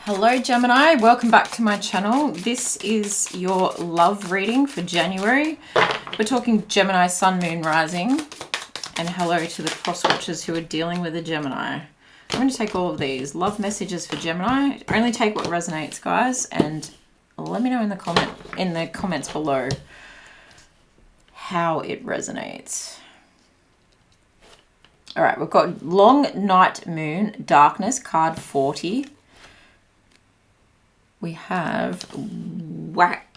Hello Gemini, welcome back to my channel. This is your love reading for January. We're talking Gemini, Sun, Moon, Rising. And hello to the cross watchers who are dealing with a Gemini. I'm going to take all of these. Love messages for Gemini. Only take what resonates, guys. And let me know in the comments below how it resonates. All right, we've got Long Night Moon, Darkness, card 40. We have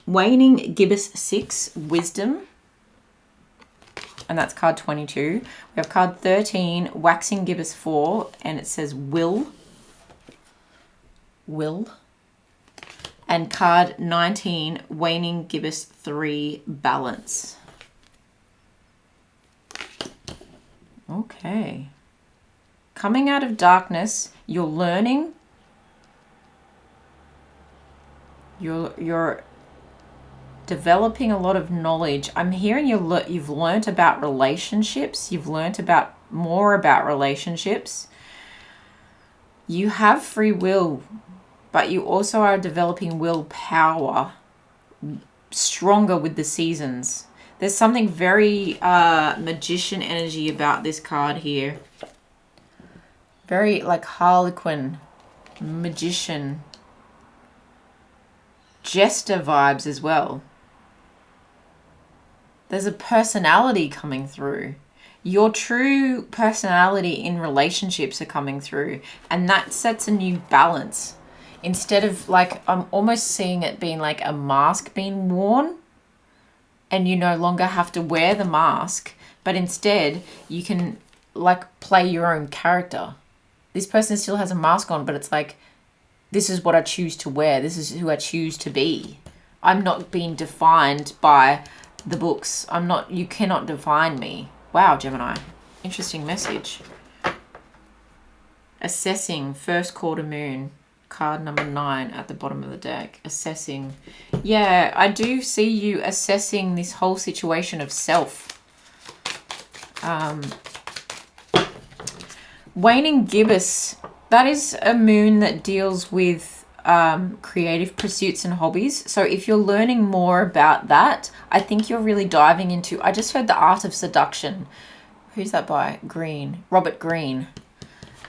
Waning Gibbous 6, Wisdom. And that's card 22. We have card 13, Waxing Gibbous 4, and it says Will. And card 19, Waning Gibbous 3, Balance. Okay. Coming out of darkness, you're learning. You're developing a lot of knowledge. I'm hearing you've learned about relationships. You've learned more about relationships. You have free will, but you also are developing willpower stronger with the seasons. There's something very magician energy about this card here. Very like Harlequin, magician, jester vibes as well. There's a personality coming through. Your true personality in relationships are coming through, and that sets a new balance. Instead of like, I'm almost seeing it being like a mask being worn, and you no longer have to wear the mask, but instead you can like play your own character. This person still has a mask on, but it's like, this is what I choose to wear. This is who I choose to be. I'm not being defined by the books. You cannot define me. Wow, Gemini. Interesting message. Assessing, first quarter moon. Card number 9 at the bottom of the deck. Assessing. Yeah, I do see you assessing this whole situation of self. Waning Gibbous. That is a moon that deals with creative pursuits and hobbies. So if you're learning more about that, I think you're really diving into... I just heard The Art of Seduction. Who's that by? Green. Robert Greene.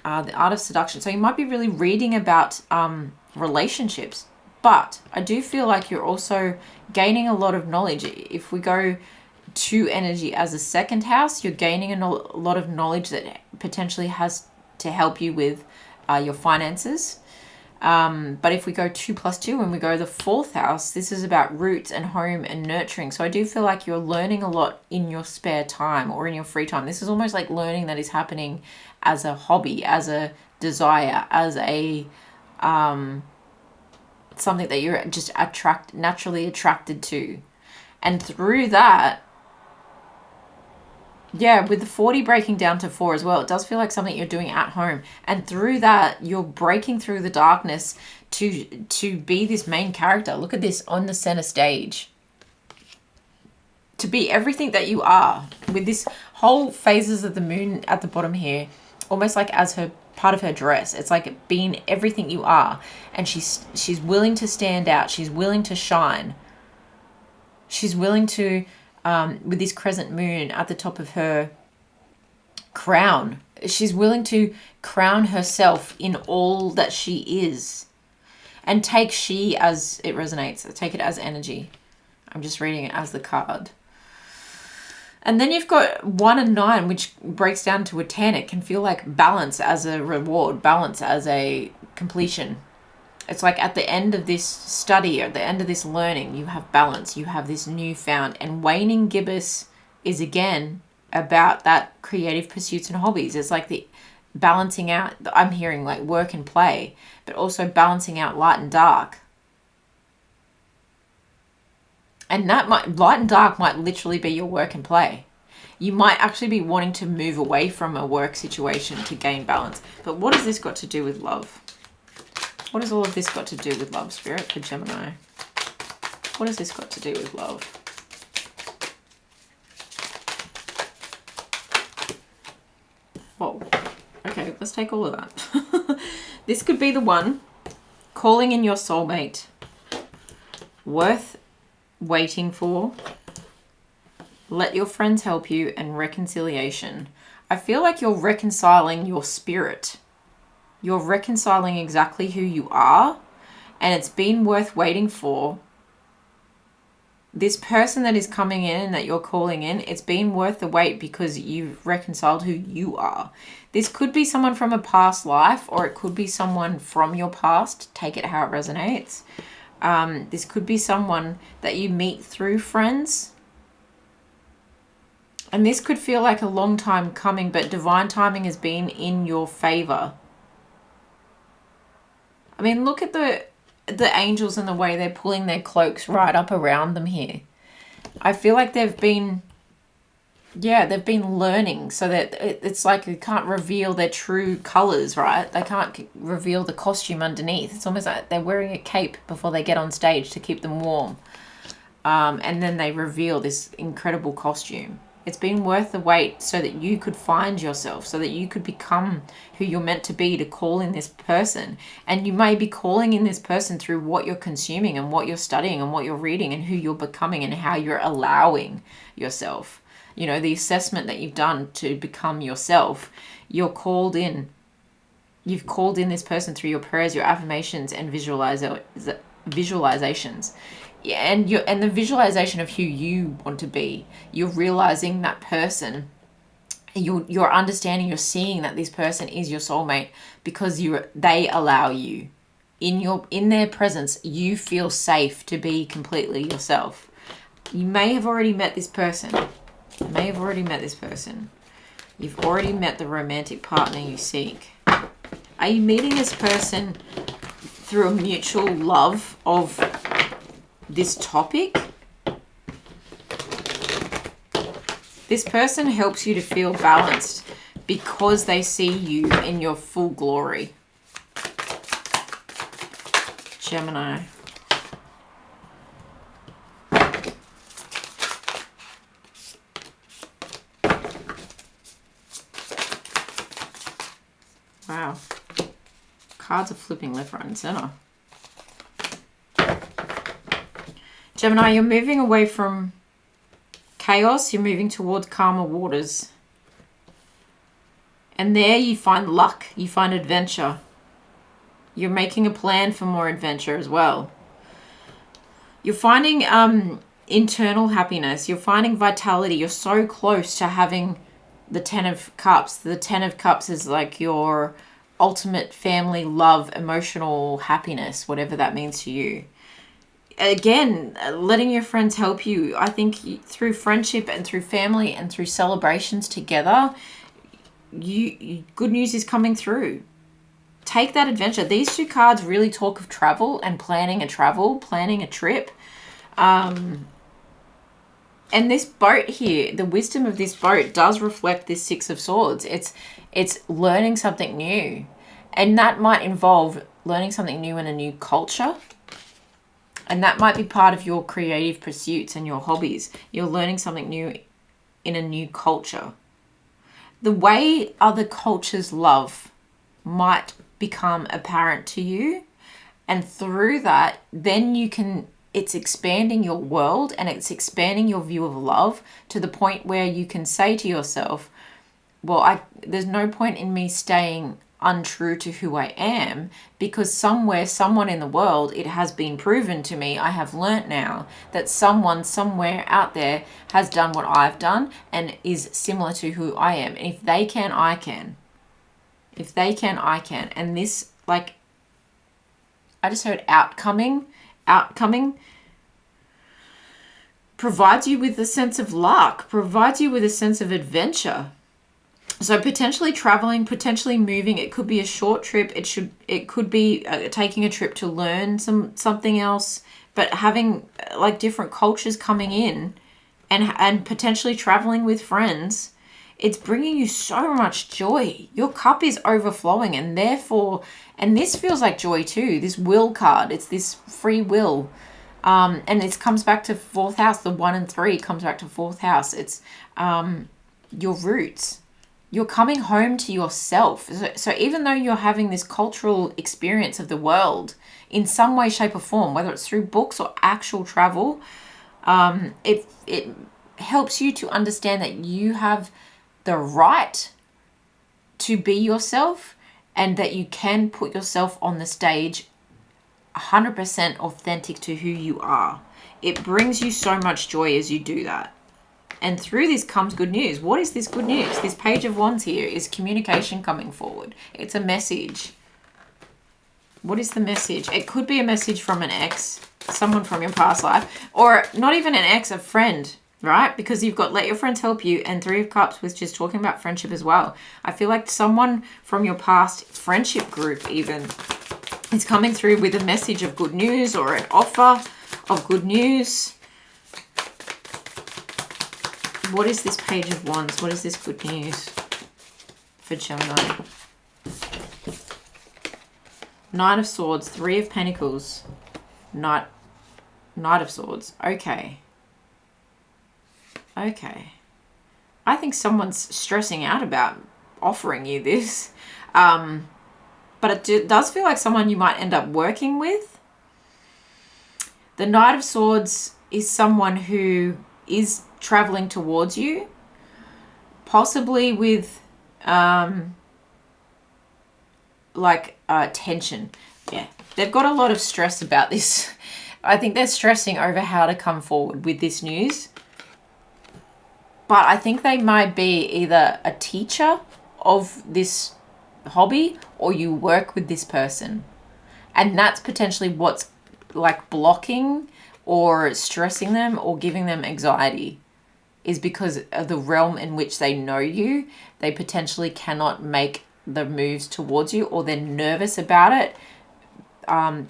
The Art of Seduction. So you might be really reading about relationships. But I do feel like you're also gaining a lot of knowledge. If we go to energy as a second house, you're gaining a lot of knowledge that potentially has to help you with your finances. But if we go 2 + 2 and we go the 4th house, this is about roots and home and nurturing. So I do feel like you're learning a lot in your spare time or in your free time. This is almost like learning that is happening as a hobby, as a desire, as a something that you're just naturally attracted to. And through that, yeah, with the 40 breaking down to 4 as well, it does feel like something you're doing at home. And through that, you're breaking through the darkness to be this main character. Look at this on the center stage. To be everything that you are. With this whole phases of the moon at the bottom here, almost like as her part of her dress. It's like being everything you are. And she's willing to stand out. She's willing to shine. She's willing to... with this crescent moon at the top of her crown. She's willing to crown herself in all that she is. And take she as it resonates. Take it as energy. I'm just reading it as the card. And then you've got 1 and 9, which breaks down to a 10. It can feel like balance as a reward. Balance as a completion. It's like at the end of this study, or at the end of this learning, you have balance. You have this newfound. And Waning Gibbous is, again, about that creative pursuits and hobbies. It's like the balancing out. I'm hearing like work and play, but also balancing out light and dark. And that light and dark might literally be your work and play. You might actually be wanting to move away from a work situation to gain balance. But what has this got to do with love? What has all of this got to do with love, Spirit, for Gemini? What has this got to do with love? Whoa. Okay, let's take all of that. This could be the one calling in your soulmate, worth waiting for, let your friends help you, and reconciliation. I feel like you're reconciling your spirit. You're reconciling exactly who you are, and it's been worth waiting for. This person that is coming in and that you're calling in, it's been worth the wait because you've reconciled who you are. This could be someone from a past life, or it could be someone from your past. Take it how it resonates. This could be someone that you meet through friends. And this could feel like a long time coming, but divine timing has been in your favor. I mean, look at the angels and the way they're pulling their cloaks right up around them here. I feel like they've been learning, so that it's like they can't reveal their true colors, right? They can't reveal the costume underneath. It's almost like they're wearing a cape before they get on stage to keep them warm. And then they reveal this incredible costume. It's been worth the wait so that you could find yourself, so that you could become who you're meant to be, to call in this person. And you may be calling in this person through what you're consuming and what you're studying and what you're reading and who you're becoming and how you're allowing yourself. You know, the assessment that you've done to become yourself, you're called in. You've called in this person through your prayers, your affirmations, and visualizations. Yeah, and the visualization of who you want to be. You're realizing that person. You're understanding. You're seeing that this person is your soulmate because they allow you. In their presence, you feel safe to be completely yourself. You may have already met this person. You've already met the romantic partner you seek. Are you meeting this person through a mutual love of this topic? This person helps you to feel balanced because they see you in your full glory. Gemini. Wow. Cards are flipping left, right, and center. Gemini, you're moving away from chaos. You're moving towards calmer waters. And there you find luck. You find adventure. You're making a plan for more adventure as well. You're finding internal happiness. You're finding vitality. You're so close to having the 10 of Cups. The 10 of Cups is like your ultimate family love, emotional happiness, whatever that means to you. Again, letting your friends help you. I think through friendship and through family and through celebrations together, good news is coming through. Take that adventure. These two cards really talk of travel and planning a trip. And this boat here, the wisdom of this boat does reflect this Six of Swords. It's learning something new. And that might involve learning something new in a new culture. And that might be part of your creative pursuits and your hobbies. You're learning something new in a new culture. The way other cultures love might become apparent to you. And through that, then it's expanding your world and it's expanding your view of love to the point where you can say to yourself, well, there's no point in me staying untrue to who I am, because someone in the world, it has been proven to me, I have learnt now that someone somewhere out there has done what I've done and is similar to who I am. And if they can, I can. If they can, I can. And this, like, I just heard outcoming provides you with a sense of luck, provides you with a sense of adventure. So potentially traveling, potentially moving. It could be a short trip. It could be taking a trip to learn something else. But having like different cultures coming in, and potentially traveling with friends, it's bringing you so much joy. Your cup is overflowing, and therefore, and this feels like joy too. This will card. It's this free will, and it comes back to fourth house. The 1 and 3 comes back to fourth house. It's your roots. you're coming home to yourself. So even though you're having this cultural experience of the world in some way, shape, or form, whether it's through books or actual travel, it helps you to understand that you have the right to be yourself, and that you can put yourself on the stage 100% authentic to who you are. It brings you so much joy as you do that. And through this comes good news. What is this good news? This Page of Wands here is communication coming forward. It's a message. What is the message? It could be a message from an ex, someone from your past life, or not even an ex, a friend, right? Because you've got let your friends help you, and Three of Cups was just talking about friendship as well. I feel like someone from your past friendship group even is coming through with a message of good news or an offer of good news. What is this Page of Wands? What is this good news for Gemini? Nine of Swords, Three of Pentacles, Knight of Swords. Okay. Okay. I think someone's stressing out about offering you this. But it does feel like someone you might end up working with. The Knight of Swords is someone who is traveling towards you, possibly with tension. Yeah, they've got a lot of stress about this. I think they're stressing over how to come forward with this news. But I think they might be either a teacher of this hobby, or you work with this person. And that's potentially what's like blocking or stressing them or giving them anxiety, is because of the realm in which they know you. They potentially cannot make the moves towards you, or they're nervous about it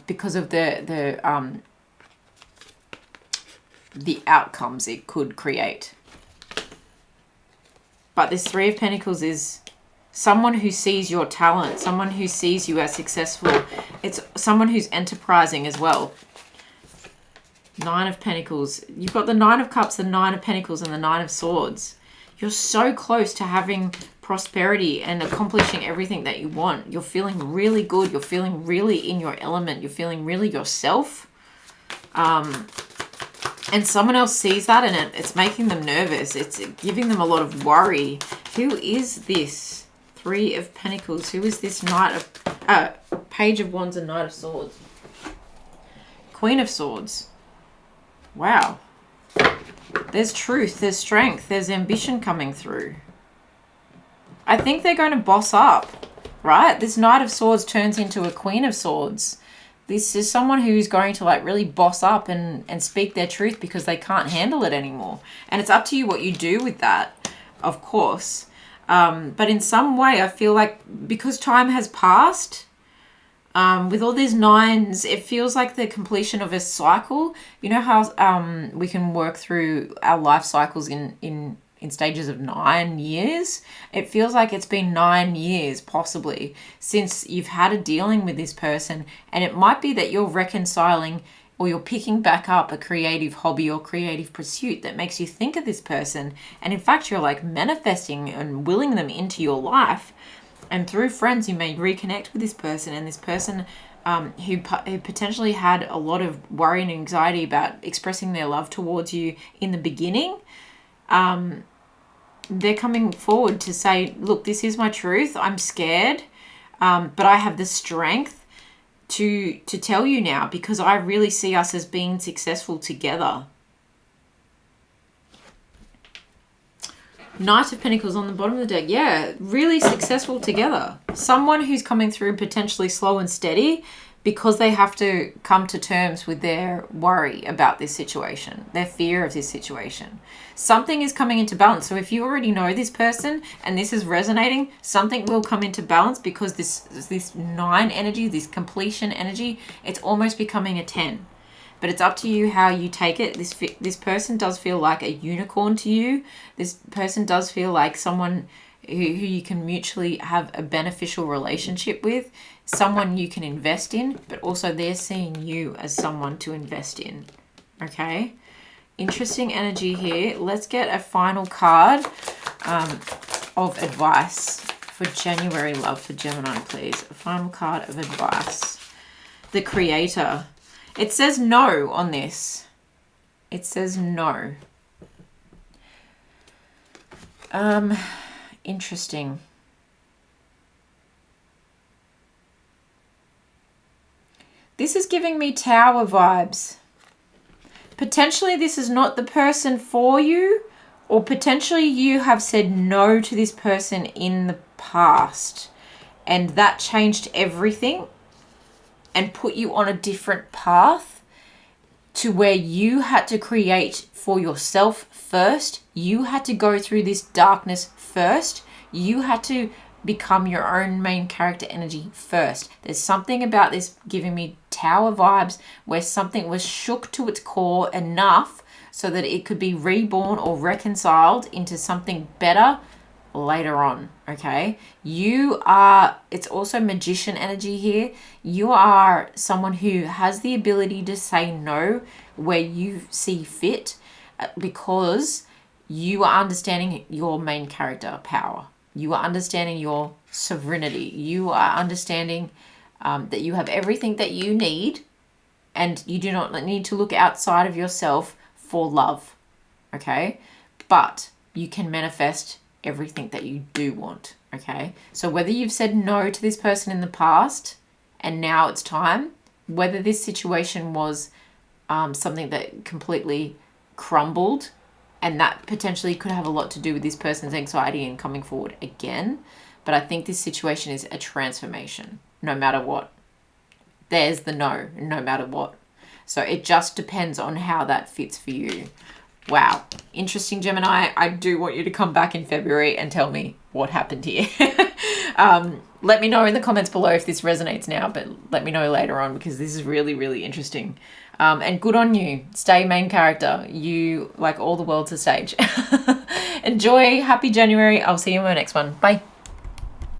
because of the outcomes it could create. But this Three of Pentacles is someone who sees your talent, someone who sees you as successful. It's someone who's enterprising as well. Nine of Pentacles. You've got the Nine of Cups, the Nine of Pentacles, and the Nine of Swords. You're so close to having prosperity and accomplishing everything that you want. You're feeling really good. You're feeling really in your element. You're feeling really yourself. And someone else sees that, and it's making them nervous. It's giving them a lot of worry. Who is this? Three of Pentacles. Who is this Knight of Page of Wands and Knight of Swords? Queen of Swords. Wow. There's truth, there's strength, there's ambition coming through. I think they're going to boss up, right? This Knight of Swords turns into a Queen of Swords. This is someone who's going to like really boss up and speak their truth because they can't handle it anymore. And it's up to you what you do with that, of course. But in some way, I feel like because time has passed, with all these nines, it feels like the completion of a cycle. You know how we can work through our life cycles in stages of 9 years? It feels like it's been 9 years, possibly, since you've had a dealing with this person. And it might be that you're reconciling, or you're picking back up a creative hobby or creative pursuit that makes you think of this person. And in fact, you're like manifesting and willing them into your life. And through friends, you may reconnect with this person, and this person who potentially had a lot of worry and anxiety about expressing their love towards you in the beginning, they're coming forward to say, look, this is my truth. I'm scared, but I have the strength to tell you now, because I really see us as being successful together. Knight of Pentacles on the bottom of the deck. Yeah, really successful together. Someone who's coming through potentially slow and steady because they have to come to terms with their worry about this situation, their fear of this situation. Something is coming into balance. So if you already know this person and this is resonating, something will come into balance, because this 9 energy, this completion energy, it's almost becoming a 10. But it's up to you how you take it. This person does feel like a unicorn to you. This person does feel like someone who you can mutually have a beneficial relationship with, someone you can invest in, but also they're seeing you as someone to invest in. Okay? Interesting energy here. Let's get a final card of advice for January love for Gemini, please. A final card of advice. The Creator. It says no on this. It says no. Interesting. This is giving me Tower vibes. Potentially this is not the person for you, or potentially you have said no to this person in the past and that changed everything and put you on a different path to where you had to create for yourself first. You had to go through this darkness first. You had to become your own main character energy first. There's something about this giving me Tower vibes where something was shook to its core enough so that it could be reborn or reconciled into something better later on. Okay, you are, it's also Magician energy here. You are someone who has the ability to say no where you see fit, because you are understanding your main character power. You are understanding your sovereignty. You are understanding that you have everything that you need, and you do not need to look outside of yourself for love. Okay, but you can manifest everything that you do want. Okay, so whether you've said no to this person in the past and now it's time, whether this situation was something that completely crumbled, and that potentially could have a lot to do with this person's anxiety and coming forward again, but I think this situation is a transformation no matter what. There's the no matter what. So it just depends on how that fits for you. Wow. Interesting, Gemini. I do want you to come back in February and tell me what happened here. Let me know in the comments below if this resonates now, but let me know later on, because this is really, really interesting. And good on you. Stay main character. You, like all the world's a stage. Enjoy. Happy January. I'll see you in my next one. Bye.